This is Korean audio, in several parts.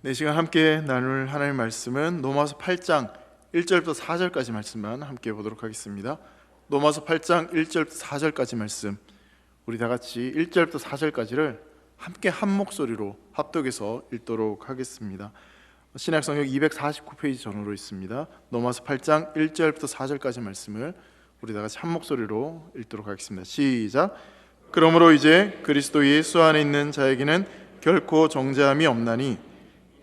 이 시간 함께 나눌 하나님의 말씀은 로마서 8장 1절부터 4절까지 말씀만 함께 보도록 하겠습니다. 로마서 8장 1절부터 4절까지 말씀, 우리 다 같이 1절부터 4절까지를 함께 한 목소리로 합독해서 읽도록 하겠습니다. 신약성경 249페이지 전후로 있습니다. 로마서 8장 1절부터 4절까지 말씀을 우리 다 같이 한 목소리로 읽도록 하겠습니다. 시작. 그러므로 이제 그리스도 예수 안에 있는 자에게는 결코 정죄함이 없나니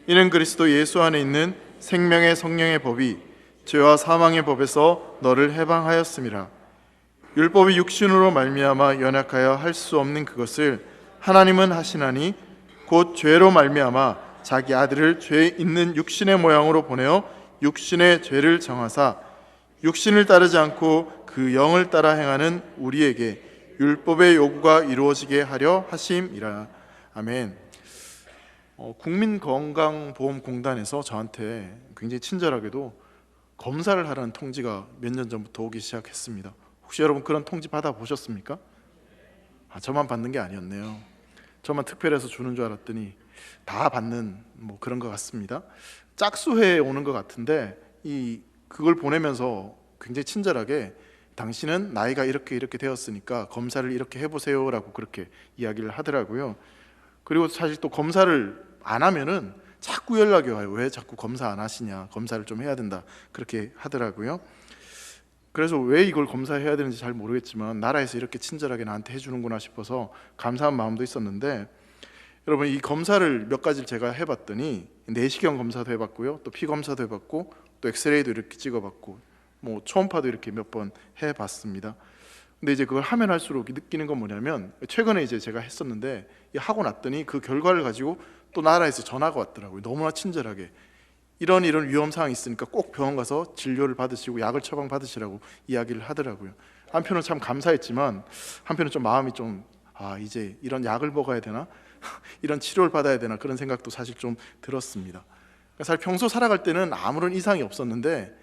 이는 그리스도 예수 안에 있는 생명의 성령의 법이 죄와 사망의 법에서 너를 해방하였음이라. 율법이 육신으로 말미암아 연약하여 할 수 없는 그것을 하나님은 하시나니 곧 죄로 말미암아 자기 아들을 죄 있는 육신의 모양으로 보내어 육신의 죄를 정하사 육신을 따르지 않고 그 영을 따라 행하는 우리에게 율법의 요구가 이루어지게 하려 하심이라. 아멘. 국민건강보험공단에서 저한테 굉장히 친절하게도 검사를 하라는 통지가 몇 년 전부터 오기 시작했습니다. 혹시 여러분 그런 통지 받아보셨습니까? 저만 받는 게 아니었네요. 저만 특별해서 주는 줄 알았더니 다 받는 그런 것 같습니다. 짝수회에 오는 것 같은데 그걸 보내면서 굉장히 친절하게 당신은 나이가 이렇게 되었으니까 검사를 이렇게 해보세요라고 그렇게 이야기를 하더라고요. 그리고 사실 또 검사를 안 하면은 자꾸 연락이 와요. 왜 자꾸 검사 안 하시냐, 검사를 좀 해야 된다, 그렇게 하더라고요. 그래서 왜 이걸 검사해야 되는지 잘 모르겠지만 나라에서 이렇게 친절하게 나한테 해주는구나 싶어서 감사한 마음도 있었는데, 여러분 이 검사를 몇 가지를 제가 해봤더니 내시경 검사도 해봤고요, 또 피 검사도 해봤고, 또 엑스레이도 이렇게 찍어봤고, 초음파도 이렇게 몇 번 해봤습니다. 근데 이제 그걸 하면 할수록 느끼는 건 뭐냐면, 최근에 이제 제가 했었는데 하고 났더니 그 결과를 가지고 또 나라에서 전화가 왔더라고요. 너무나 친절하게 이런 위험 사항이 있으니까 꼭 병원 가서 진료를 받으시고 약을 처방 받으시라고 이야기를 하더라고요. 한편은 참 감사했지만 한편은 좀 마음이 이제 이런 약을 먹어야 되나 이런 치료를 받아야 되나 그런 생각도 사실 좀 들었습니다. 사실 평소 살아갈 때는 아무런 이상이 없었는데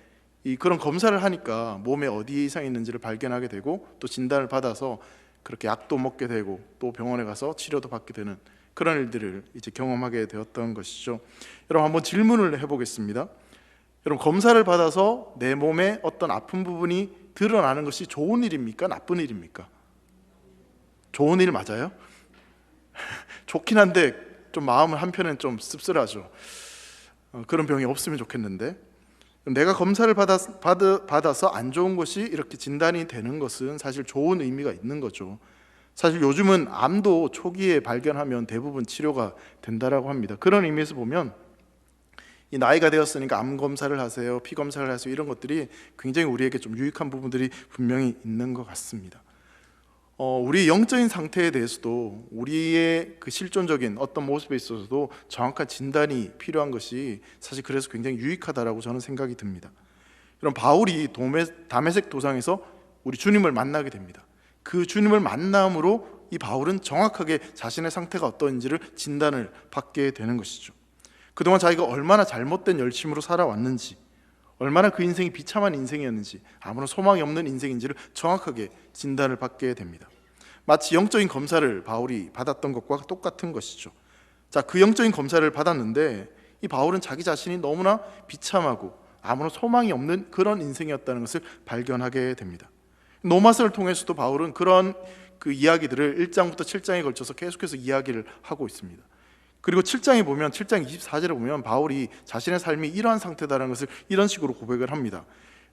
그런 검사를 하니까 몸에 어디에 이상이 있는지를 발견하게 되고 또 진단을 받아서 그렇게 약도 먹게 되고 또 병원에 가서 치료도 받게 되는 그런 일들을 이제 경험하게 되었던 것이죠. 여러분 한번 질문을 해보겠습니다. 여러분 검사를 받아서 내 몸에 어떤 아픈 부분이 드러나는 것이 좋은 일입니까? 나쁜 일입니까? 좋은 일 맞아요? 좋긴 한데 좀 마음은 한편은 좀 씁쓸하죠. 그런 병이 없으면 좋겠는데, 내가 검사를 받아서 안 좋은 것이 이렇게 진단이 되는 것은 사실 좋은 의미가 있는 거죠. 사실 요즘은 암도 초기에 발견하면 대부분 치료가 된다라고 합니다. 그런 의미에서 보면 이 나이가 되었으니까 암 검사를 하세요, 피 검사를 하세요, 이런 것들이 굉장히 우리에게 좀 유익한 부분들이 분명히 있는 것 같습니다. 우리 영적인 상태에 대해서도 우리의 그 실존적인 어떤 모습에 있어서도 정확한 진단이 필요한 것이 사실 그래서 굉장히 유익하다라고 저는 생각이 듭니다. 그럼 바울이 다메섹 도상에서 우리 주님을 만나게 됩니다. 그 주님을 만남으로 이 바울은 정확하게 자신의 상태가 어떤지를 진단을 받게 되는 것이죠. 그동안 자기가 얼마나 잘못된 열심으로 살아왔는지, 얼마나 그 인생이 비참한 인생이었는지, 아무런 소망이 없는 인생인지를 정확하게 진단을 받게 됩니다. 마치 영적인 검사를 바울이 받았던 것과 똑같은 것이죠. 그 영적인 검사를 받았는데 이 바울은 자기 자신이 너무나 비참하고 아무런 소망이 없는 그런 인생이었다는 것을 발견하게 됩니다. 로마서를 통해서도 바울은 그런 그 이야기들을 1장부터 7장에 걸쳐서 계속해서 이야기를 하고 있습니다. 그리고 7장에 보면 7장 24절에 보면 바울이 자신의 삶이 이러한 상태다라는 것을 이런 식으로 고백을 합니다.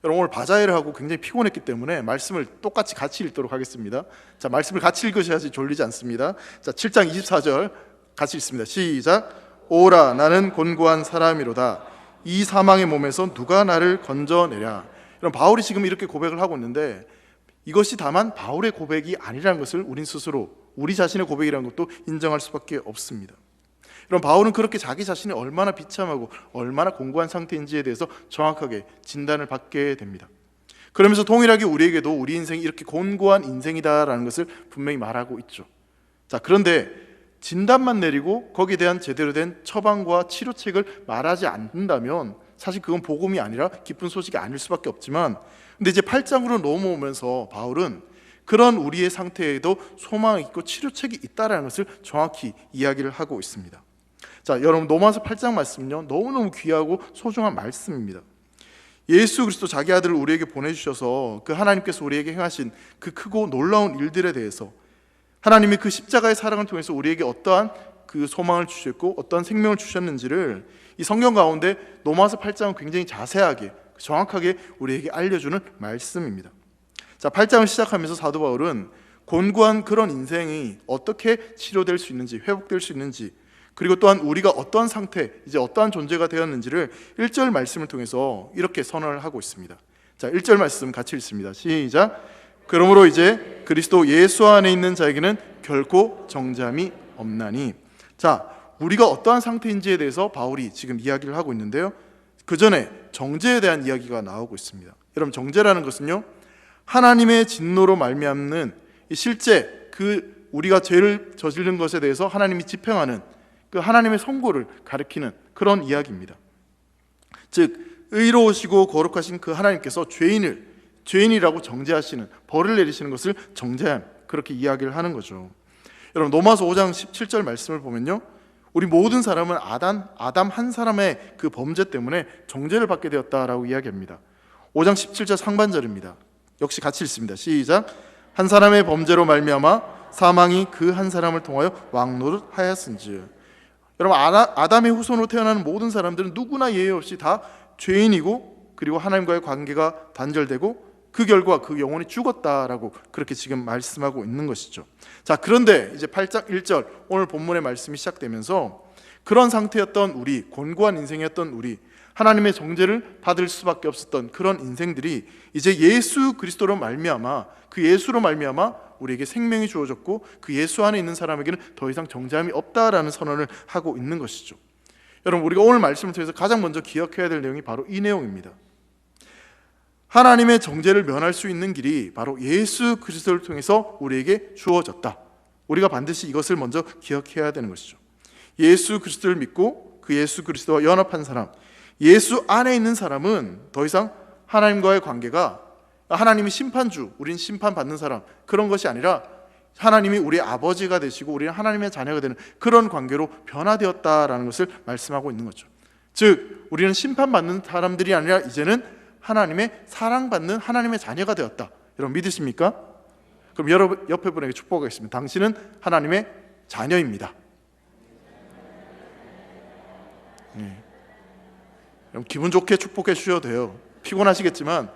여러분 오늘 바자회를 하고 굉장히 피곤했기 때문에 말씀을 똑같이 같이 읽도록 하겠습니다. 말씀을 같이 읽으셔야지 졸리지 않습니다. 7장 24절 같이 읽습니다. 시작. 오라 나는 곤고한 사람이로다. 이 사망의 몸에서 누가 나를 건져내랴. 여러분 바울이 지금 이렇게 고백을 하고 있는데 이것이 다만 바울의 고백이 아니라는 것을 우린 스스로 우리 자신의 고백이라는 것도 인정할 수밖에 없습니다. 여러분 바울은 그렇게 자기 자신이 얼마나 비참하고 얼마나 공고한 상태인지에 대해서 정확하게 진단을 받게 됩니다. 그러면서 동일하게 우리에게도 우리 인생이 이렇게 곤고한 인생이다라는 것을 분명히 말하고 있죠. 그런데 진단만 내리고 거기에 대한 제대로 된 처방과 치료책을 말하지 않는다면 사실 그건 복음이 아니라 기쁜 소식이 아닐 수밖에 없지만, 근데 이제 8장으로 넘어오면서 바울은 그런 우리의 상태에도 소망이 있고 치료책이 있다는 것을 정확히 이야기를 하고 있습니다. 자, 여러분 로마서 8장 말씀은요 너무너무 귀하고 소중한 말씀입니다. 예수 그리스도 자기 아들을 우리에게 보내주셔서 그 하나님께서 우리에게 행하신 그 크고 놀라운 일들에 대해서, 하나님이 그 십자가의 사랑을 통해서 우리에게 어떠한 그 소망을 주셨고 어떠한 생명을 주셨는지를 이 성경 가운데 로마서 8장은 굉장히 자세하게 정확하게 우리에게 알려주는 말씀입니다. 자, 8장을 시작하면서 사도 바울은 곤고한 그런 인생이 어떻게 치료될 수 있는지, 회복될 수 있는지, 그리고 또한 우리가 어떠한 상태, 이제 어떠한 존재가 되었는지를 1절 말씀을 통해서 이렇게 선언을 하고 있습니다. 자, 1절 말씀 같이 읽습니다. 시작. 그러므로 이제 그리스도 예수 안에 있는 자에게는 결코 정죄함이 없나니. 자, 우리가 어떠한 상태인지에 대해서 바울이 지금 이야기를 하고 있는데요, 그 전에 정죄에 대한 이야기가 나오고 있습니다. 여러분, 정죄라는 것은요 하나님의 진노로 말미암는 실제 그 우리가 죄를 저지른 것에 대해서 하나님이 집행하는 그 하나님의 선고를 가리키는 그런 이야기입니다. 즉 의로우시고 거룩하신 그 하나님께서 죄인이라고 정죄하시는, 벌을 내리시는 것을 정죄함, 그렇게 이야기를 하는 거죠. 여러분, 로마서 5장 17절 말씀을 보면요, 우리 모든 사람은 아담 한 사람의 그 범죄 때문에 정죄를 받게 되었다라고 이야기합니다. 5장 17절 상반절입니다. 역시 같이 읽습니다. 시작. 한 사람의 범죄로 말미암아 사망이 그 한 사람을 통하여 왕노릇하였은즉. 여러분, 아담의 후손으로 태어나는 모든 사람들은 누구나 예외 없이 다 죄인이고, 그리고 하나님과의 관계가 단절되고 그 결과 그 영혼이 죽었다라고 그렇게 지금 말씀하고 있는 것이죠. 자, 그런데 이제 8장 1절 오늘 본문의 말씀이 시작되면서 그런 상태였던 우리, 곤고한 인생이었던 우리, 하나님의 정죄를 받을 수밖에 없었던 그런 인생들이 이제 예수 그리스도로 말미암아, 그 예수로 말미암아 우리에게 생명이 주어졌고 그 예수 안에 있는 사람에게는 더 이상 정죄함이 없다라는 선언을 하고 있는 것이죠. 여러분, 우리가 오늘 말씀을 통해서 가장 먼저 기억해야 될 내용이 바로 이 내용입니다. 하나님의 정죄를 면할 수 있는 길이 바로 예수 그리스도를 통해서 우리에게 주어졌다. 우리가 반드시 이것을 먼저 기억해야 되는 것이죠. 예수 그리스도를 믿고 그 예수 그리스도와 연합한 사람, 예수 안에 있는 사람은 더 이상 하나님과의 관계가 하나님이 심판주, 우린 심판받는 사람, 그런 것이 아니라 하나님이 우리의 아버지가 되시고 우리는 하나님의 자녀가 되는 그런 관계로 변화되었다라는 것을 말씀하고 있는 거죠. 즉 우리는 심판받는 사람들이 아니라 이제는 하나님의 사랑받는 하나님의 자녀가 되었다. 여러분 믿으십니까? 그럼 여러분 옆에 분에게 축복하겠습니다. 당신은 하나님의 자녀입니다. 네. 여러분 기분 좋게 축복해 주셔도 돼요. 피곤하시겠지만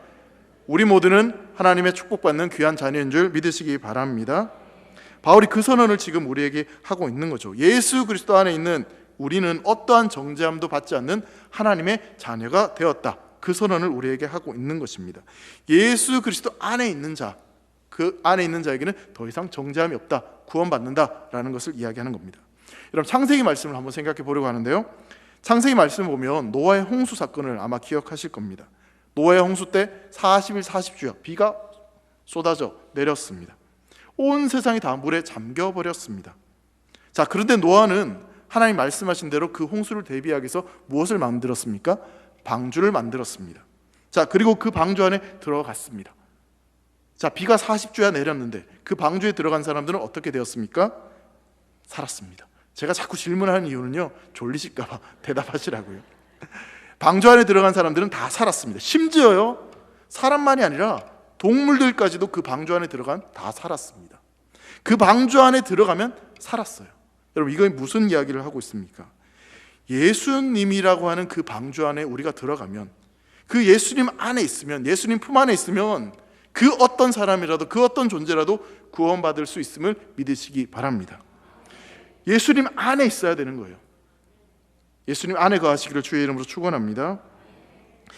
우리 모두는 하나님의 축복받는 귀한 자녀인 줄 믿으시기 바랍니다. 바울이 그 선언을 지금 우리에게 하고 있는 거죠. 예수 그리스도 안에 있는 우리는 어떠한 정죄함도 받지 않는 하나님의 자녀가 되었다. 그 선언을 우리에게 하고 있는 것입니다. 예수 그리스도 안에 있는 자, 그 안에 있는 자에게는 더 이상 정죄함이 없다, 구원받는다라는 것을 이야기하는 겁니다. 여러분 창세기 말씀을 한번 생각해 보려고 하는데요, 창세기 말씀을 보면 노아의 홍수 사건을 아마 기억하실 겁니다. 노아의 홍수 때 40일 40주야 비가 쏟아져 내렸습니다. 온 세상이 다 물에 잠겨버렸습니다. 자, 그런데 노아는 하나님 말씀하신 대로 그 홍수를 대비하기 위해서 무엇을 만들었습니까? 방주를 만들었습니다. 자, 그리고 그 방주 안에 들어갔습니다. 자, 비가 40주야 내렸는데 그 방주에 들어간 사람들은 어떻게 되었습니까? 살았습니다. 제가 자꾸 질문하는 이유는요, 졸리실까 봐 대답하시라고요. 방주 안에 들어간 사람들은 다 살았습니다. 심지어요, 사람만이 아니라 동물들까지도 그 방주 안에 들어간 다 살았습니다. 그 방주 안에 들어가면 살았어요. 여러분 이건 무슨 이야기를 하고 있습니까? 예수님이라고 하는 그 방주 안에 우리가 들어가면, 그 예수님 안에 있으면, 예수님 품 안에 있으면 그 어떤 사람이라도, 그 어떤 존재라도 구원받을 수 있음을 믿으시기 바랍니다. 예수님 안에 있어야 되는 거예요. 예수님 안에 거하시기를 주의 이름으로 축원합니다.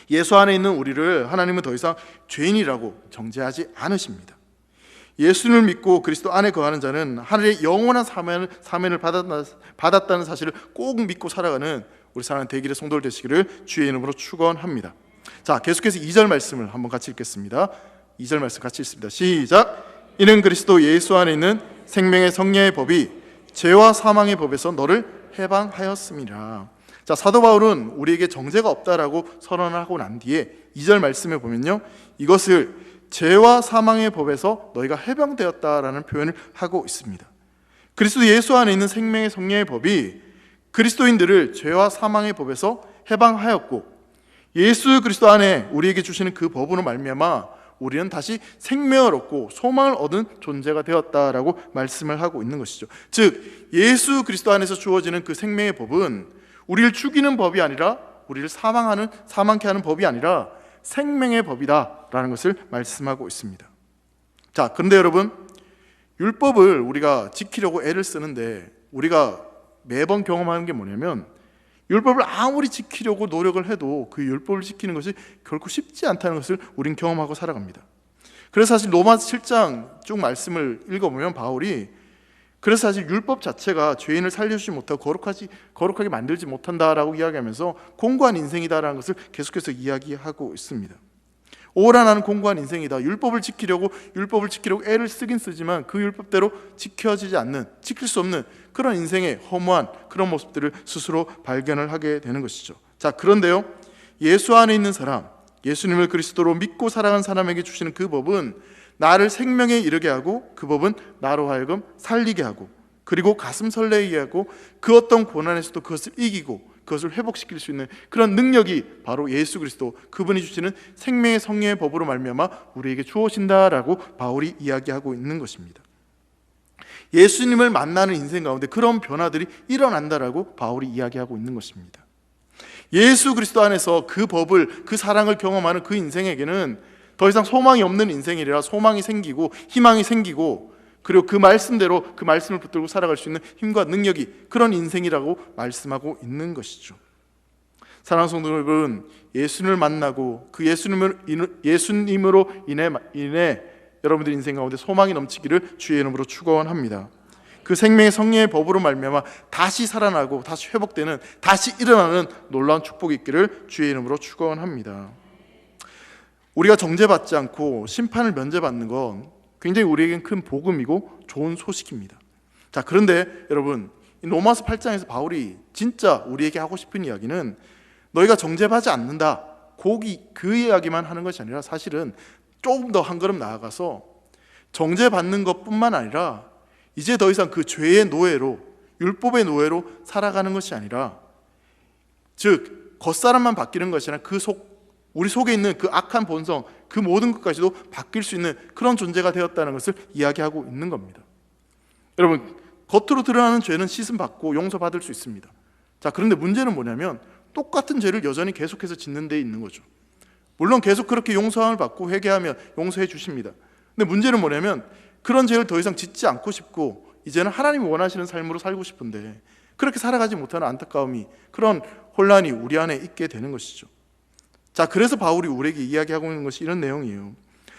예수 안에 있는 우리를 하나님은 더 이상 죄인이라고 정죄하지 않으십니다. 예수를 믿고 그리스도 안에 거하는 자는 하늘의 영원한 사면을 받았다는 사실을 꼭 믿고 살아가는 우리 사랑하는 대길의 성도들 되시기를 주의 이름으로 축원합니다. 자, 계속해서 2절 말씀을 한번 같이 읽겠습니다. 2절 말씀 같이 읽습니다. 시작. 이는 그리스도 예수 안에 있는 생명의 성령의 법이 죄와 사망의 법에서 너를 해방하였음이라. 자, 사도 바울은 우리에게 정죄가 없다라고 선언을 하고 난 뒤에 2절 말씀에 보면요, 이것을 죄와 사망의 법에서 너희가 해방되었다라는 표현을 하고 있습니다. 그리스도 예수 안에 있는 생명의 성령의 법이 그리스도인들을 죄와 사망의 법에서 해방하였고 예수 그리스도 안에 우리에게 주시는 그 법으로 말미암아 우리는 다시 생명을 얻고 소망을 얻은 존재가 되었다라고 말씀을 하고 있는 것이죠. 즉 예수 그리스도 안에서 주어지는 그 생명의 법은 우리를 죽이는 법이 아니라, 우리를 사망케 하는 법이 아니라 생명의 법이다라는 것을 말씀하고 있습니다. 자, 그런데 여러분, 율법을 우리가 지키려고 애를 쓰는데 우리가 매번 경험하는 게 뭐냐면, 율법을 아무리 지키려고 노력을 해도 그 율법을 지키는 것이 결코 쉽지 않다는 것을 우린 경험하고 살아갑니다. 그래서 사실 로마서 7장 쭉 말씀을 읽어보면 바울이, 그래서 사실 율법 자체가 죄인을 살려주지 못하고 거룩하게 만들지 못한다라고 이야기하면서 공고한 인생이다라는 것을 계속해서 이야기하고 있습니다. 오라 나는 공고한 인생이다. 율법을 지키려고 애를 쓰긴 쓰지만 그 율법대로 지킬 수 없는 그런 인생의 허무한 그런 모습들을 스스로 발견을 하게 되는 것이죠. 자, 그런데요, 예수 안에 있는 사람, 예수님을 그리스도로 믿고 살아간 사람에게 주시는 그 법은 나를 생명에 이르게 하고, 그 법은 나로 하여금 살리게 하고, 그리고 가슴 설레게 하고, 그 어떤 고난에서도 그것을 이기고 그것을 회복시킬 수 있는 그런 능력이 바로 예수 그리스도, 그분이 주시는 생명의 성령의 법으로 말미암아 우리에게 주어진다라고 바울이 이야기하고 있는 것입니다. 예수님을 만나는 인생 가운데 그런 변화들이 일어난다라고 바울이 이야기하고 있는 것입니다. 예수 그리스도 안에서 그 법을, 그 사랑을 경험하는 그 인생에게는 더 이상 소망이 없는 인생이라 소망이 생기고 희망이 생기고, 그리고 그 말씀대로 그 말씀을 붙들고 살아갈 수 있는 힘과 능력이, 그런 인생이라고 말씀하고 있는 것이죠. 사랑하는 성도 여러분, 예수님을 만나고 그 예수님으로 인해 여러분들 인생 가운데 소망이 넘치기를 주의 이름으로 축원합니다. 그 생명의 성령의 법으로 말미암아 다시 살아나고 다시 회복되는, 다시 일어나는 놀라운 축복이 있기를 주의 이름으로 축원합니다. 우리가 정죄받지 않고 심판을 면제받는 건 굉장히 우리에겐 큰 복음이고 좋은 소식입니다. 자, 그런데 여러분, 로마서 8장에서 바울이 진짜 우리에게 하고 싶은 이야기는 너희가 정죄받지 않는다, 그 이야기만 하는 것이 아니라 사실은 조금 더 한 걸음 나아가서 정죄받는 것뿐만 아니라 이제 더 이상 그 죄의 노예로, 율법의 노예로 살아가는 것이 아니라, 즉 겉사람만 바뀌는 것이 아니라 우리 속에 있는 그 악한 본성, 그 모든 것까지도 바뀔 수 있는 그런 존재가 되었다는 것을 이야기하고 있는 겁니다. 여러분, 겉으로 드러나는 죄는 씻음받고 용서받을 수 있습니다. 자, 그런데 문제는 뭐냐면 똑같은 죄를 여전히 계속해서 짓는 데 있는 거죠. 물론 계속 그렇게 용서함을 받고 회개하면 용서해 주십니다. 근데 문제는 뭐냐면 그런 죄를 더 이상 짓지 않고 싶고 이제는 하나님이 원하시는 삶으로 살고 싶은데 그렇게 살아가지 못하는 안타까움이, 그런 혼란이 우리 안에 있게 되는 것이죠. 자, 그래서 바울이 우리에게 이야기하고 있는 것이 이런 내용이에요.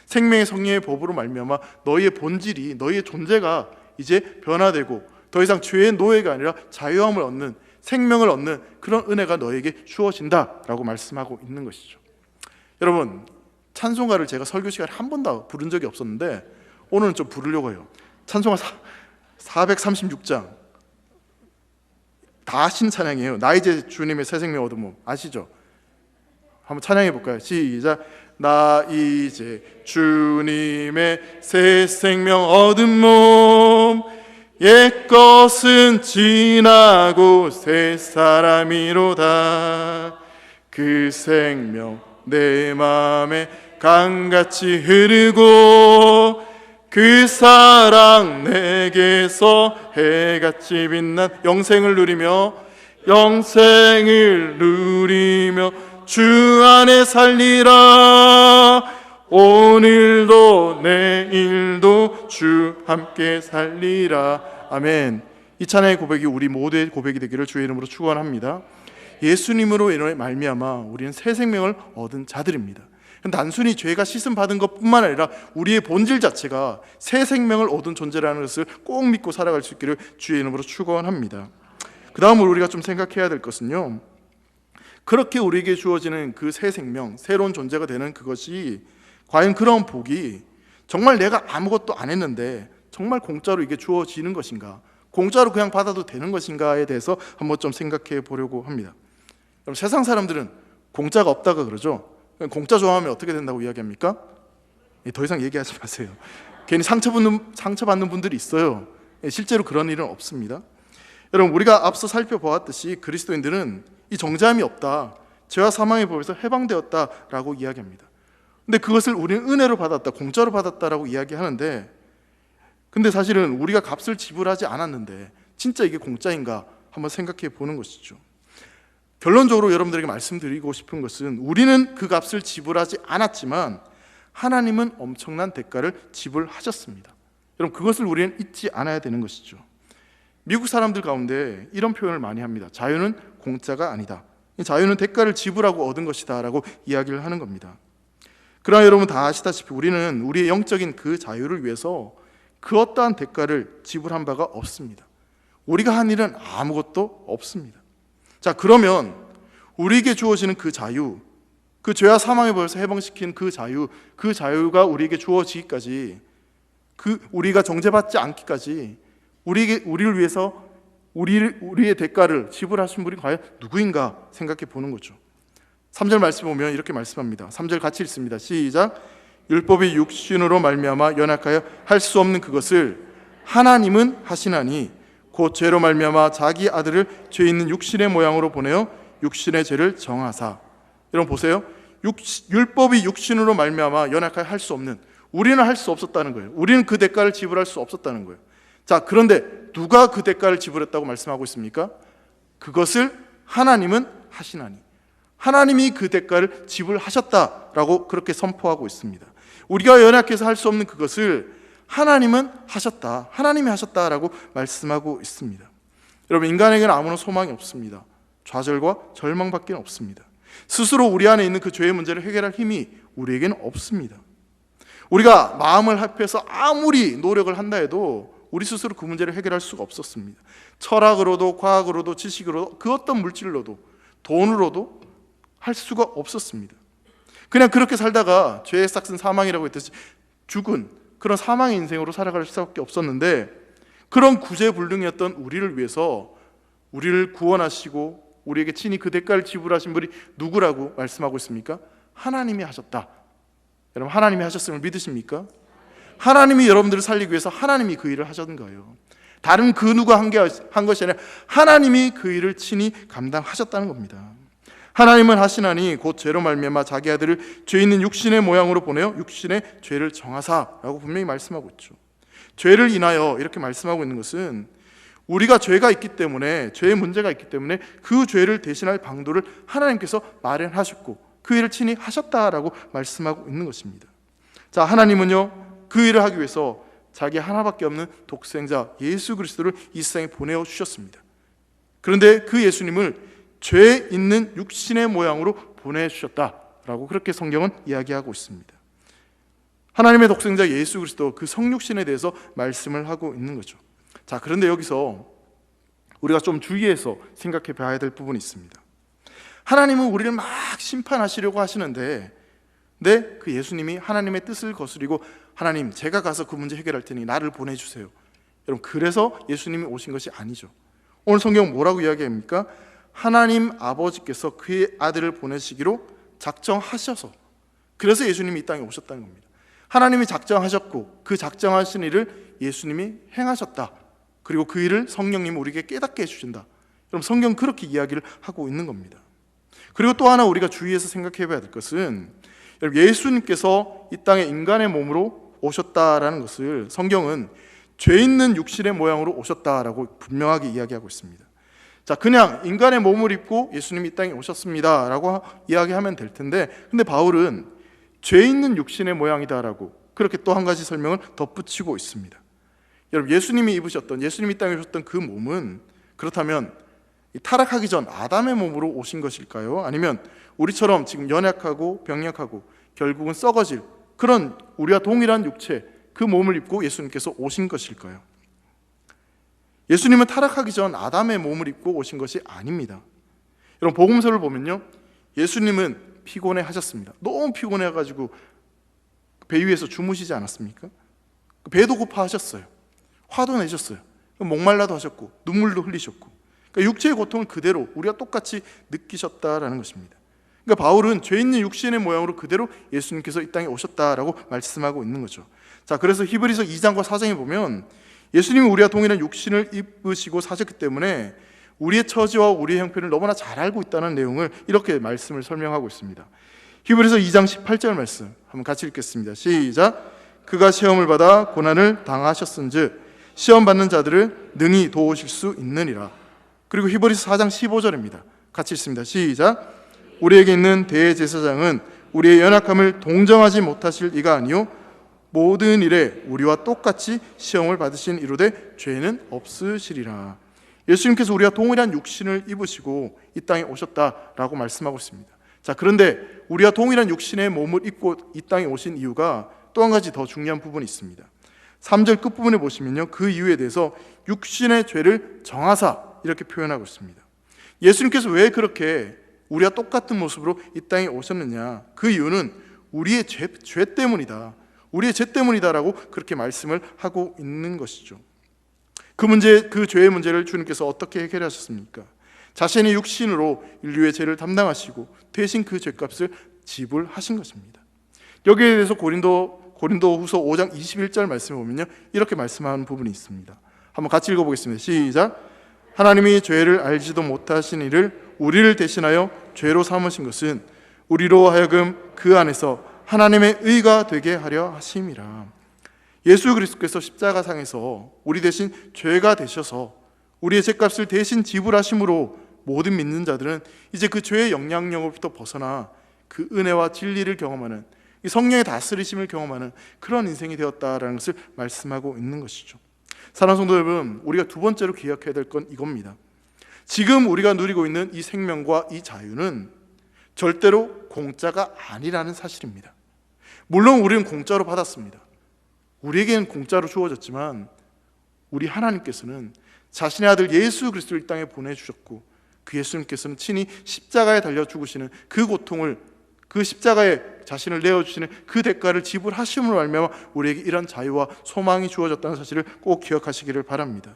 생명의 성령의 법으로 말미암아 너희의 본질이, 너희의 존재가 이제 변화되고 더 이상 죄의 노예가 아니라 자유함을 얻는, 생명을 얻는 그런 은혜가 너희에게 주어진다라고 말씀하고 있는 것이죠. 여러분, 찬송가를 제가 설교 시간에 한 번도 부른 적이 없었는데 오늘은 좀 부르려고 해요. 찬송가 436장 다 신찬양이에요. 나 이제 주님의 새 생명 얻은 몸 아시죠? 한번 찬양해 볼까요? 시작. 나 이제 주님의 새 생명 얻은 몸, 옛것은 지나고 새 사람이로다. 그 생명 내 맘에 강같이 흐르고 그 사랑 내게서 해같이 빛난 영생을 누리며 주 안에 살리라. 오늘도 내일도 주 함께 살리라. 아멘. 이 찬양의 고백이 우리 모두의 고백이 되기를 주의 이름으로 축원합니다. 예수님으로 인해 말미암아 우리는 새 생명을 얻은 자들입니다. 단순히 죄가 씻음 받은 것뿐만 아니라 우리의 본질 자체가 새 생명을 얻은 존재라는 것을 꼭 믿고 살아갈 수 있기를 주의 이름으로 축원합니다. 그 다음으로 우리가 좀 생각해야 될 것은요, 그렇게 우리에게 주어지는 그 새 생명, 새로운 존재가 되는 그것이 과연 그런 복이 정말 내가 아무것도 안 했는데 정말 공짜로 이게 주어지는 것인가, 공짜로 그냥 받아도 되는 것인가에 대해서 한번 좀 생각해 보려고 합니다. 그럼 세상 사람들은 공짜가 없다고 그러죠. 공짜 좋아하면 어떻게 된다고 이야기합니까? 더 이상 얘기하지 마세요. 괜히 상처받는 분들이 있어요. 실제로 그런 일은 없습니다. 여러분, 우리가 앞서 살펴보았듯이 그리스도인들은 이 정죄함이 없다, 죄와 사망의 법에서 해방되었다라고 이야기합니다. 근데 그것을 우리는 은혜로 받았다, 공짜로 받았다라고 이야기하는데, 근데 사실은 우리가 값을 지불하지 않았는데 진짜 이게 공짜인가 한번 생각해 보는 것이죠. 결론적으로 여러분들에게 말씀드리고 싶은 것은, 우리는 그 값을 지불하지 않았지만 하나님은 엄청난 대가를 지불하셨습니다. 여러분, 그것을 우리는 잊지 않아야 되는 것이죠. 미국 사람들 가운데 이런 표현을 많이 합니다. 자유는 공짜가 아니다, 자유는 대가를 지불하고 얻은 것이다 라고 이야기를 하는 겁니다. 그러나 여러분 다 아시다시피 우리는 우리의 영적인 그 자유를 위해서 그 어떠한 대가를 지불한 바가 없습니다. 우리가 한 일은 아무것도 없습니다. 자, 그러면 우리에게 주어지는 그 자유, 그 죄와 사망의 법에서 해방시킨 그 자유가 우리에게 주어지기까지, 우리가 정죄받지 않기까지 우리를 위해서 우리의 대가를 지불하신 분이 과연 누구인가 생각해 보는 거죠. 3절 말씀 보면 이렇게 말씀합니다. 3절 같이 읽습니다. 시작. 율법이 육신으로 말미암아 연약하여 할 수 없는 그것을 하나님은 하시나니 곧 죄로 말미암아 자기 아들을 죄 있는 육신의 모양으로 보내어 육신의 죄를 정하사. 여러분 보세요. 율법이 육신으로 말미암아 연약하여 할 수 없는, 우리는 할 수 없었다는 거예요. 우리는 그 대가를 지불할 수 없었다는 거예요. 자, 그런데 누가 그 대가를 지불했다고 말씀하고 있습니까? 그것을 하나님은 하시나니, 하나님이 그 대가를 지불하셨다라고 그렇게 선포하고 있습니다. 우리가 연약해서 할 수 없는 그것을 하나님은 하셨다, 하나님이 하셨다라고 말씀하고 있습니다. 여러분, 인간에게는 아무런 소망이 없습니다. 좌절과 절망밖에 없습니다. 스스로 우리 안에 있는 그 죄의 문제를 해결할 힘이 우리에게는 없습니다. 우리가 마음을 합해서 아무리 노력을 한다 해도 우리 스스로 그 문제를 해결할 수가 없었습니다. 철학으로도 과학으로도 지식으로도 그 어떤 물질로도 돈으로도 할 수가 없었습니다. 그냥 그렇게 살다가 죄의 싹슨 사망이라고 했듯이 죽은 그런 사망의 인생으로 살아갈 수밖에 없었는데, 그런 구제불능이었던 우리를 위해서 우리를 구원하시고 우리에게 친히 그 대가를 지불하신 분이 누구라고 말씀하고 있습니까? 하나님이 하셨다. 여러분, 하나님이 하셨음을 믿으십니까? 하나님이 여러분들을 살리기 위해서 하나님이 그 일을 하셨는 거예요. 다른 그 누가 한 것이 아니라 하나님이 그 일을 친히 감당하셨다는 겁니다. 하나님은 하시나니 곧 죄로 말미암아 자기 아들을 죄 있는 육신의 모양으로 보내어 육신의 죄를 정하사라고 분명히 말씀하고 있죠. 죄를 인하여 이렇게 말씀하고 있는 것은, 우리가 죄가 있기 때문에, 죄의 문제가 있기 때문에 그 죄를 대신할 방도를 하나님께서 마련하셨고 그 일을 친히 하셨다라고 말씀하고 있는 것입니다. 자, 하나님은요, 그 일을 하기 위해서 자기 하나밖에 없는 독생자 예수 그리스도를 이 세상에 보내어 주셨습니다. 그런데 그 예수님을 죄 있는 육신의 모양으로 보내주셨다라고 그렇게 성경은 이야기하고 있습니다. 하나님의 독생자 예수 그리스도, 그 성육신에 대해서 말씀을 하고 있는 거죠. 자, 그런데 여기서 우리가 좀 주의해서 생각해 봐야 될 부분이 있습니다. 하나님은 우리를 막 심판하시려고 하시는데, 근데 그 예수님이 하나님의 뜻을 거스리고, 하나님, 제가 가서 그 문제 해결할 테니 나를 보내주세요. 여러분, 그래서 예수님이 오신 것이 아니죠. 오늘 성경은 뭐라고 이야기합니까? 하나님 아버지께서 그의 아들을 보내시기로 작정하셔서, 그래서 예수님이 이 땅에 오셨다는 겁니다. 하나님이 작정하셨고 그 작정하신 일을 예수님이 행하셨다. 그리고 그 일을 성령님이 우리에게 깨닫게 해주신다. 그럼 성경은 그렇게 이야기를 하고 있는 겁니다. 그리고 또 하나 우리가 주의해서 생각해 봐야 될 것은, 예수님께서 이 땅에 인간의 몸으로 오셨다라는 것을 성경은 죄 있는 육신의 모양으로 오셨다라고 분명하게 이야기하고 있습니다. 자, 그냥 인간의 몸을 입고 예수님이 이 땅에 오셨습니다 라고 이야기하면 될 텐데, 근데 바울은 죄 있는 육신의 모양이다라고 그렇게 또 한 가지 설명을 덧붙이고 있습니다. 여러분, 예수님이 이 땅에 오셨던 그 몸은, 그렇다면 타락하기 전 아담의 몸으로 오신 것일까요? 아니면 우리처럼 지금 연약하고 병약하고 결국은 썩어질 그런 우리와 동일한 육체, 그 몸을 입고 예수님께서 오신 것일까요? 예수님은 타락하기 전 아담의 몸을 입고 오신 것이 아닙니다. 여러분, 복음서를 보면요, 예수님은 피곤해 하셨습니다. 너무 피곤해 가지고 배 위에서 주무시지 않았습니까? 배도 고파 하셨어요. 화도 내셨어요. 목말라도 하셨고 눈물도 흘리셨고, 그러니까 육체의 고통을 그대로 우리가 똑같이 느끼셨다라는 것입니다. 그러니까 바울은 죄 있는 육신의 모양으로 그대로 예수님께서 이 땅에 오셨다라고 말씀하고 있는 거죠. 자, 그래서 히브리서 2장과 4장에 보면 예수님이 우리와 동일한 육신을 입으시고 사셨기 때문에 우리의 처지와 우리의 형편을 너무나 잘 알고 있다는 내용을 이렇게 말씀을 설명하고 있습니다. 히브리서 2장 18절 말씀 한번 같이 읽겠습니다. 시작. 그가 시험을 받아 고난을 당하셨은즉 시험 받는 자들을 능히 도우실 수 있느니라. 그리고 히브리서 4장 15절입니다. 같이 읽습니다. 시작. 우리에게 있는 대제사장은 우리의 연약함을 동정하지 못하실 이가 아니요 모든 일에 우리와 똑같이 시험을 받으신 이로되 죄는 없으시리라. 예수님께서 우리와 동일한 육신을 입으시고 이 땅에 오셨다라고 말씀하고 있습니다. 자, 그런데 우리와 동일한 육신의 몸을 입고 이 땅에 오신 이유가 또 한 가지 더 중요한 부분이 있습니다. 3절 끝부분에 보시면요, 그 이유에 대해서 육신의 죄를 정하사 이렇게 표현하고 있습니다. 예수님께서 왜 그렇게 우리와 똑같은 모습으로 이 땅에 오셨느냐, 그 이유는 우리의 죄 때문이다, 우리의 죄 때문이다라고 그렇게 말씀을 하고 있는 것이죠. 그 죄의 문제를 주님께서 어떻게 해결하셨습니까? 자신의 육신으로 인류의 죄를 담당하시고 대신 그 죄값을 지불하신 것입니다. 여기에 대해서 고린도후서 5장 21절 말씀을 보면요, 이렇게 말씀하는 부분이 있습니다. 한번 같이 읽어보겠습니다. 시작. 하나님이 죄를 알지도 못하신 이를 우리를 대신하여 죄로 삼으신 것은 우리로 하여금 그 안에서 하나님의 의가 되게 하려 하심이라. 예수 그리스도께서 십자가상에서 우리 대신 죄가 되셔서 우리의 죄값을 대신 지불하심으로 모든 믿는 자들은 이제 그 죄의 영향력으로부터 벗어나 그 은혜와 진리를 경험하는, 이 성령의 다스리심을 경험하는 그런 인생이 되었다라는 것을 말씀하고 있는 것이죠. 사랑하는 성도 여러분, 우리가 두 번째로 기억해야 될 건 이겁니다. 지금 우리가 누리고 있는 이 생명과 이 자유는 절대로 공짜가 아니라는 사실입니다. 물론 우리는 공짜로 받았습니다. 우리에게는 공짜로 주어졌지만 우리 하나님께서는 자신의 아들 예수 그리스도를 이 땅에 보내주셨고, 그 예수님께서는 친히 십자가에 달려 죽으시는 그 고통을, 그 십자가에 자신을 내어주시는 그 대가를 지불하심으로 말미암아 우리에게 이런 자유와 소망이 주어졌다는 사실을 꼭 기억하시기를 바랍니다.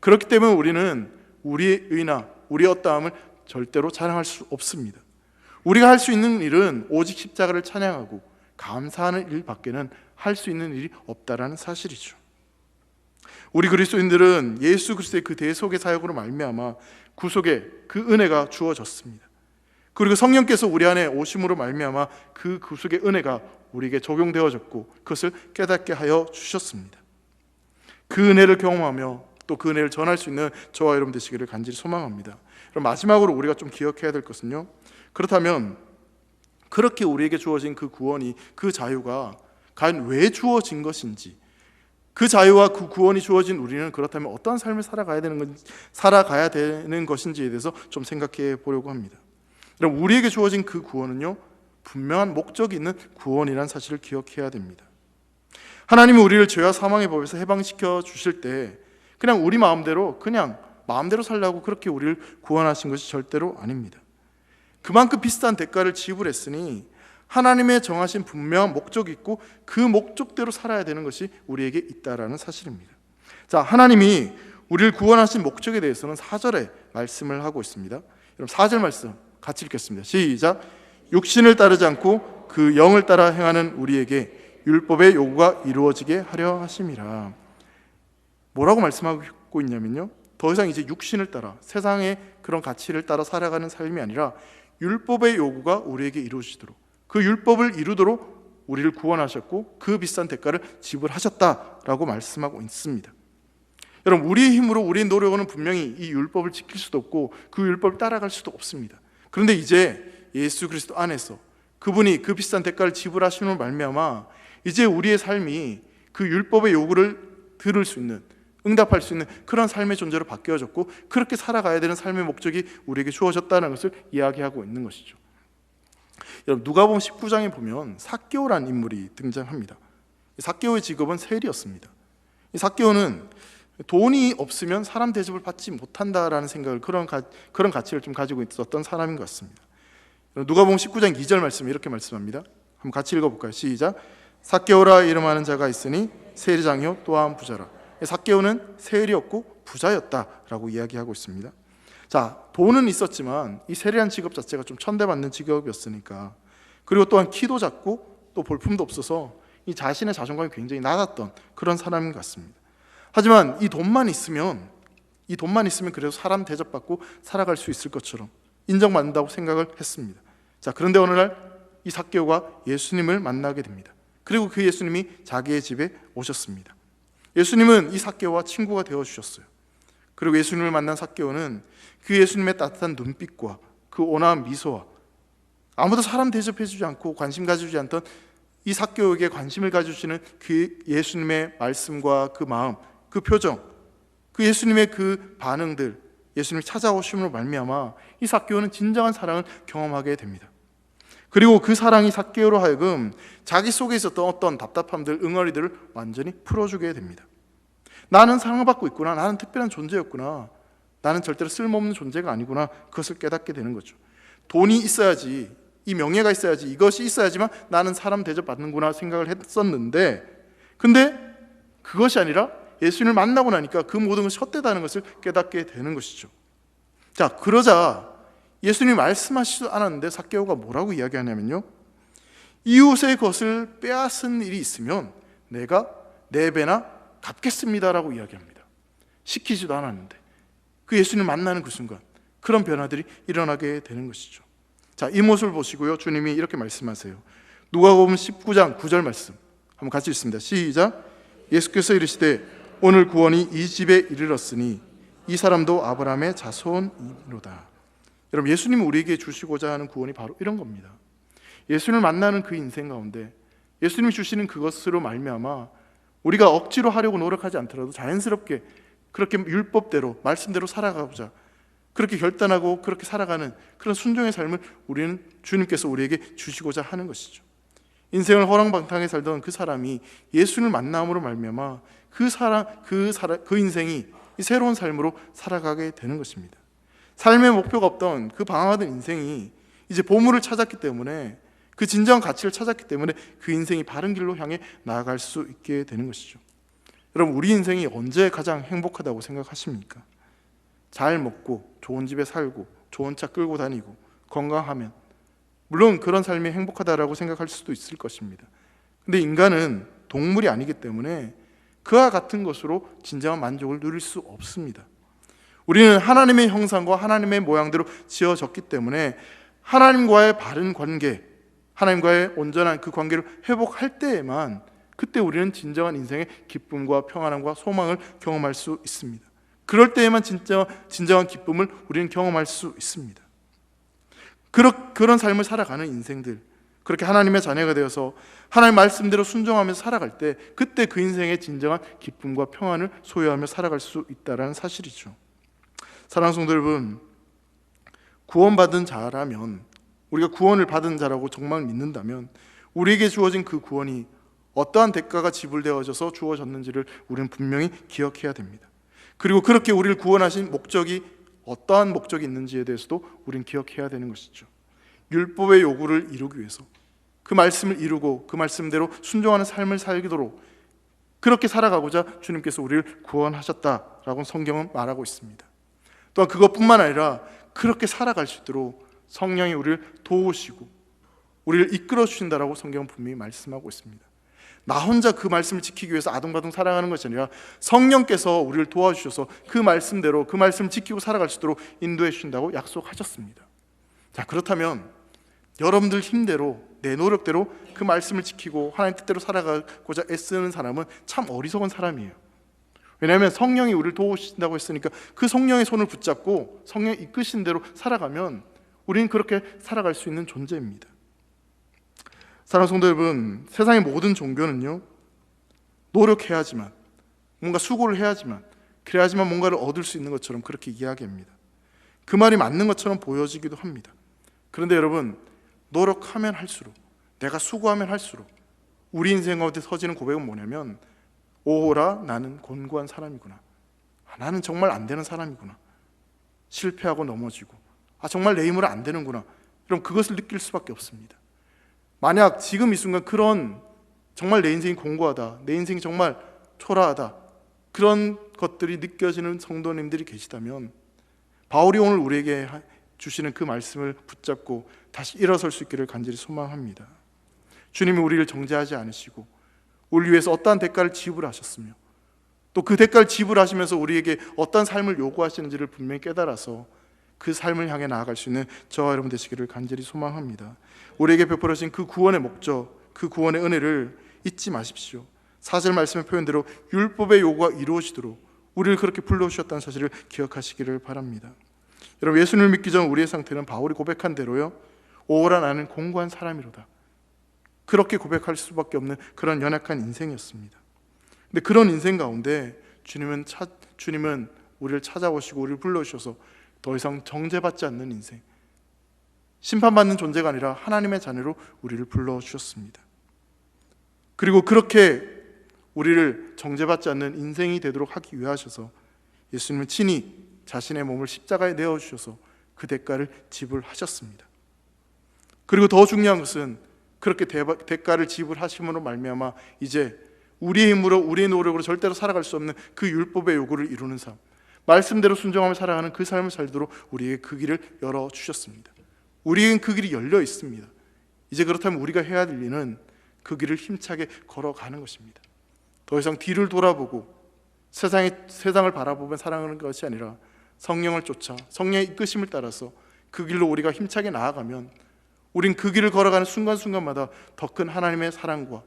그렇기 때문에 우리는 우리의 의나 우리의 어떠함을 절대로 자랑할 수 없습니다. 우리가 할 수 있는 일은 오직 십자가를 찬양하고 감사하는 일밖에는 할 수 있는 일이 없다라는 사실이죠. 우리 그리스도인들은 예수 그리스도의 그 대속의 사역으로 말미암아 구속의 그 은혜가 주어졌습니다. 그리고 성령께서 우리 안에 오심으로 말미암아 그 구속의 은혜가 우리에게 적용되어졌고 그것을 깨닫게 하여 주셨습니다. 그 은혜를 경험하며 또 그 은혜를 전할 수 있는 저와 여러분 되시기를 간절히 소망합니다. 그럼 마지막으로 우리가 좀 기억해야 될 것은요, 그렇다면 그렇게 우리에게 주어진 그 구원이, 그 자유가 과연 왜 주어진 것인지, 그 자유와 그 구원이 주어진 우리는 그렇다면 어떤 삶을 살아가야 되는 것인지에 대해서 좀 생각해 보려고 합니다. 그럼 우리에게 주어진 그 구원은요, 분명한 목적이 있는 구원이라는 사실을 기억해야 됩니다. 하나님이 우리를 죄와 사망의 법에서 해방시켜 주실 때 그냥 우리 마음대로 살라고 그렇게 우리를 구원하신 것이 절대로 아닙니다. 그만큼 비싼 대가를 지불했으니 하나님의 정하신 분명한 목적이 있고 그 목적대로 살아야 되는 것이 우리에게 있다라는 사실입니다. 자, 하나님이 우리를 구원하신 목적에 대해서는 4절에 말씀을 하고 있습니다. 여러분 4절 말씀 같이 읽겠습니다. 시작. 육신을 따르지 않고 그 영을 따라 행하는 우리에게 율법의 요구가 이루어지게 하려 하심이라. 뭐라고 말씀하고 있냐면요, 더 이상 이제 육신을 따라 세상의 그런 가치를 따라 살아가는 삶이 아니라 율법의 요구가 우리에게 이루어지도록, 그 율법을 이루도록 우리를 구원하셨고 그 비싼 대가를 지불하셨다라고 말씀하고 있습니다. 여러분, 우리의 힘으로 우리의 노력으로는 분명히 이 율법을 지킬 수도 없고 그 율법을 따라갈 수도 없습니다. 그런데 이제 예수 그리스도 안에서 그분이 그 비싼 대가를 지불하심으로 말미암아 이제 우리의 삶이 그 율법의 요구를 들을 수 있는, 응답할 수 있는 그런 삶의 존재로 바뀌어졌고 그렇게 살아가야 되는 삶의 목적이 우리에게 주어졌다는 것을 이야기하고 있는 것이죠. 여러분, 누가복음 19장에 보면 삭개오라는 인물이 등장합니다. 삭개오의 직업은 세리였습니다. 이 삭개오는 돈이 없으면 사람 대접을 받지 못한다라는 생각을, 그런 가치를 좀 가지고 있었던 사람인 것 같습니다. 누가복음 19장 2절 말씀 이렇게 말씀합니다. 한번 같이 읽어볼까요? 시작. 삭개오라 이름하는 자가 있으니 세리장이요 또한 부자라. 삭개오는 세리였고 부자였다라고 이야기하고 있습니다. 자, 돈은 있었지만 이 세리란 직업 자체가 좀 천대받는 직업이었으니까, 그리고 또한 키도 작고 또 볼품도 없어서 이 자신의 자존감이 굉장히 낮았던 그런 사람인 것 같습니다. 하지만 이 돈만 있으면 그래도 사람 대접받고 살아갈 수 있을 것처럼 인정받는다고 생각을 했습니다. 자, 그런데 어느 날 이 삭개오가 예수님을 만나게 됩니다. 그리고 그 예수님이 자기의 집에 오셨습니다. 예수님은 이 삭개오와 친구가 되어주셨어요. 그리고 예수님을 만난 삭개오는 그 예수님의 따뜻한 눈빛과 그 온화한 미소와 아무도 사람 대접해주지 않고 관심 가져주지 않던 이 삭개오에게 관심을 가져주시는 그 예수님의 말씀과 그 마음, 그 표정, 그 예수님의 그 반응들, 예수님이 찾아오심으로 말미암아 이 삭개오는 진정한 사랑을 경험하게 됩니다. 그리고 그 사랑이 삭개오로 하여금 자기 속에 있었던 어떤 답답함들, 응어리들을 완전히 풀어주게 됩니다. 나는 사랑받고 있구나, 나는 특별한 존재였구나, 나는 절대로 쓸모없는 존재가 아니구나, 그것을 깨닫게 되는 거죠. 돈이 있어야지, 이 명예가 있어야지, 이것이 있어야지만 나는 사람 대접받는구나 생각을 했었는데, 근데 그것이 아니라 예수님을 만나고 나니까 그 모든 것이 헛되다는 것을 깨닫게 되는 것이죠. 자, 그러자 예수님이 말씀하시지도 않았는데 삭개오가 뭐라고 이야기하냐면요, 이웃의 것을 빼앗은 일이 있으면 내가 4배나 갚겠습니다라고 이야기합니다. 시키지도 않았는데 그 예수님을 만나는 그 순간 그런 변화들이 일어나게 되는 것이죠. 자, 이 모습을 보시고요, 주님이 이렇게 말씀하세요. 누가복음 19장 9절 말씀 한번 같이 읽습니다. 시작. 예수께서 이르시되 오늘 구원이 이 집에 이르렀으니 이 사람도 아브라함의 자손이로다. 여러분, 예수님이 우리에게 주시고자 하는 구원이 바로 이런 겁니다. 예수님을 만나는 그 인생 가운데 예수님이 주시는 그것으로 말미암아 우리가 억지로 하려고 노력하지 않더라도 자연스럽게 그렇게 율법대로 말씀대로 살아가보자, 그렇게 결단하고 그렇게 살아가는 그런 순종의 삶을 우리는 주님께서 우리에게 주시고자 하는 것이죠. 인생을 허랑방탕하게 살던 그 사람이 예수님을 만남으로 말미암아 그 인생이 이 새로운 삶으로 살아가게 되는 것입니다. 삶의 목표가 없던 그 방황하던 인생이 이제 보물을 찾았기 때문에, 그 진정한 가치를 찾았기 때문에 그 인생이 바른 길로 향해 나아갈 수 있게 되는 것이죠. 여러분, 우리 인생이 언제 가장 행복하다고 생각하십니까? 잘 먹고 좋은 집에 살고 좋은 차 끌고 다니고 건강하면, 물론 그런 삶이 행복하다라고 생각할 수도 있을 것입니다. 근데 인간은 동물이 아니기 때문에 그와 같은 것으로 진정한 만족을 누릴 수 없습니다. 우리는 하나님의 형상과 하나님의 모양대로 지어졌기 때문에 하나님과의 바른 관계, 하나님과의 온전한 그 관계를 회복할 때에만, 그때 우리는 진정한 인생의 기쁨과 평안함과 소망을 경험할 수 있습니다. 그럴 때에만 진정한 기쁨을 우리는 경험할 수 있습니다. 그런 삶을 살아가는 인생들, 그렇게 하나님의 자녀가 되어서 하나님 말씀대로 순종하면서 살아갈 때, 그때 그 인생의 진정한 기쁨과 평안을 소유하며 살아갈 수 있다는 사실이죠. 사랑하는 성도 여러분, 구원받은 자라면, 우리가 구원을 받은 자라고 정말 믿는다면 우리에게 주어진 그 구원이 어떠한 대가가 지불되어져서 주어졌는지를 우리는 분명히 기억해야 됩니다. 그리고 그렇게 우리를 구원하신 목적이 어떠한 목적이 있는지에 대해서도 우리는 기억해야 되는 것이죠. 율법의 요구를 이루기 위해서 그 말씀을 이루고 그 말씀대로 순종하는 삶을 살도록 그렇게 살아가고자 주님께서 우리를 구원하셨다라고 성경은 말하고 있습니다. 또한 그것뿐만 아니라 그렇게 살아갈 수 있도록 성령이 우리를 도우시고 우리를 이끌어 주신다라고 성경은 분명히 말씀하고 있습니다. 나 혼자 그 말씀을 지키기 위해서 아둥바둥 살아가는 것이 아니라 성령께서 우리를 도와주셔서 그 말씀대로 그 말씀을 지키고 살아갈 수 있도록 인도해 주신다고 약속하셨습니다. 자, 그렇다면 여러분들 힘대로, 내 노력대로 그 말씀을 지키고 하나님 뜻대로 살아가고자 애쓰는 사람은 참 어리석은 사람이에요. 왜냐하면 성령이 우리를 도우신다고 했으니까 그 성령의 손을 붙잡고 성령이 이끄신 대로 살아가면 우리는 그렇게 살아갈 수 있는 존재입니다. 사랑하는 성도 여러분, 세상의 모든 종교는요, 노력해야지만, 뭔가 수고를 해야지만, 그래야지만 뭔가를 얻을 수 있는 것처럼 그렇게 이야기합니다. 그 말이 맞는 것처럼 보여지기도 합니다. 그런데 여러분, 노력하면 할수록, 내가 수고하면 할수록 우리 인생 가운데 서지는 고백은 뭐냐면, 오호라 나는 곤고한 사람이구나, 나는 정말 안 되는 사람이구나, 실패하고 넘어지고 정말 내 힘으로 안 되는구나, 그럼 그것을 느낄 수밖에 없습니다. 만약 지금 이 순간 그런 정말 내 인생이 공고하다, 내 인생이 정말 초라하다, 그런 것들이 느껴지는 성도님들이 계시다면 바울이 오늘 우리에게 주시는 그 말씀을 붙잡고 다시 일어설 수 있기를 간절히 소망합니다. 주님이 우리를 정죄하지 않으시고 우리를 위해서 어떠한 대가를 지불하셨으며 또 그 대가를 지불하시면서 우리에게 어떤 삶을 요구하시는지를 분명히 깨달아서 그 삶을 향해 나아갈 수 있는 저와 여러분 되시기를 간절히 소망합니다. 우리에게 베풀어 주신 그 구원의 목적, 그 구원의 은혜를 잊지 마십시오. 4절 말씀의 표현대로 율법의 요구가 이루어지도록 우리를 그렇게 불러주셨다는 사실을 기억하시기를 바랍니다. 여러분, 예수님을 믿기 전 우리의 상태는 바울이 고백한 대로요, 오호라 나는 공고한 사람이로다, 그렇게 고백할 수밖에 없는 그런 연약한 인생이었습니다. 근데 그런 인생 가운데 주님은 우리를 찾아오시고 우리를 불러주셔서 더 이상 정죄받지 않는 인생, 심판받는 존재가 아니라 하나님의 자녀로 우리를 불러주셨습니다. 그리고 그렇게 우리를 정죄받지 않는 인생이 되도록 하기 위해 하셔서 예수님은 친히 자신의 몸을 십자가에 내어주셔서 그 대가를 지불하셨습니다. 그리고 더 중요한 것은 그렇게 대가를 지불하심으로 말미암아 이제 우리의 힘으로 우리의 노력으로 절대로 살아갈 수 없는 그 율법의 요구를 이루는 삶, 말씀대로 순종하며 살아가는 그 삶을 살도록 우리에게 그 길을 열어주셨습니다. 우리에겐 그 길이 열려 있습니다. 이제 그렇다면 우리가 해야 될 일은 그 길을 힘차게 걸어가는 것입니다. 더 이상 뒤를 돌아보고 세상을 바라보며 살아가는 것이 아니라 성령을 쫓아 성령의 이끄심을 따라서 그 길로 우리가 힘차게 나아가면 우린 그 길을 걸어가는 순간순간마다 더 큰 하나님의 사랑과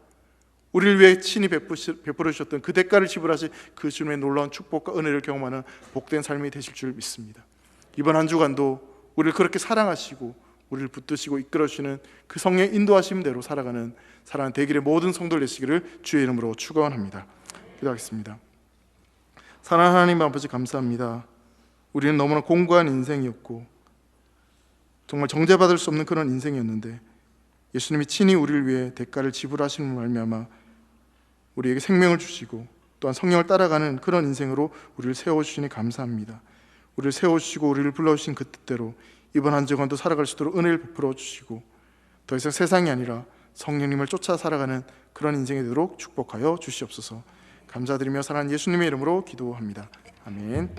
우리를 위해 친히 베풀어 주셨던 그 대가를 지불하신 그 주님의 놀라운 축복과 은혜를 경험하는 복된 삶이 되실 줄 믿습니다. 이번 한 주간도 우리를 그렇게 사랑하시고 우리를 붙드시고 이끌어 주시는 그 성령의 인도하심대로 살아가는 사랑하는 대길의 모든 성도들 되시기를 주의 이름으로 축원합니다. 기도하겠습니다. 사랑하는 하나님 아버지, 감사합니다. 우리는 너무나 공고한 인생이었고 정말 정죄받을 수 없는 그런 인생이었는데 예수님이 친히 우리를 위해 대가를 지불하시는 말미암아 우리에게 생명을 주시고 또한 성령을 따라가는 그런 인생으로 우리를 세워주시니 감사합니다. 우리를 세워주시고 우리를 불러주신 그 뜻대로 이번 한 주간도 살아갈 수 있도록 은혜를 베풀어 주시고 더 이상 세상이 아니라 성령님을 쫓아 살아가는 그런 인생이 되도록 축복하여 주시옵소서. 감사드리며 사랑하는 예수님의 이름으로 기도합니다. 아멘.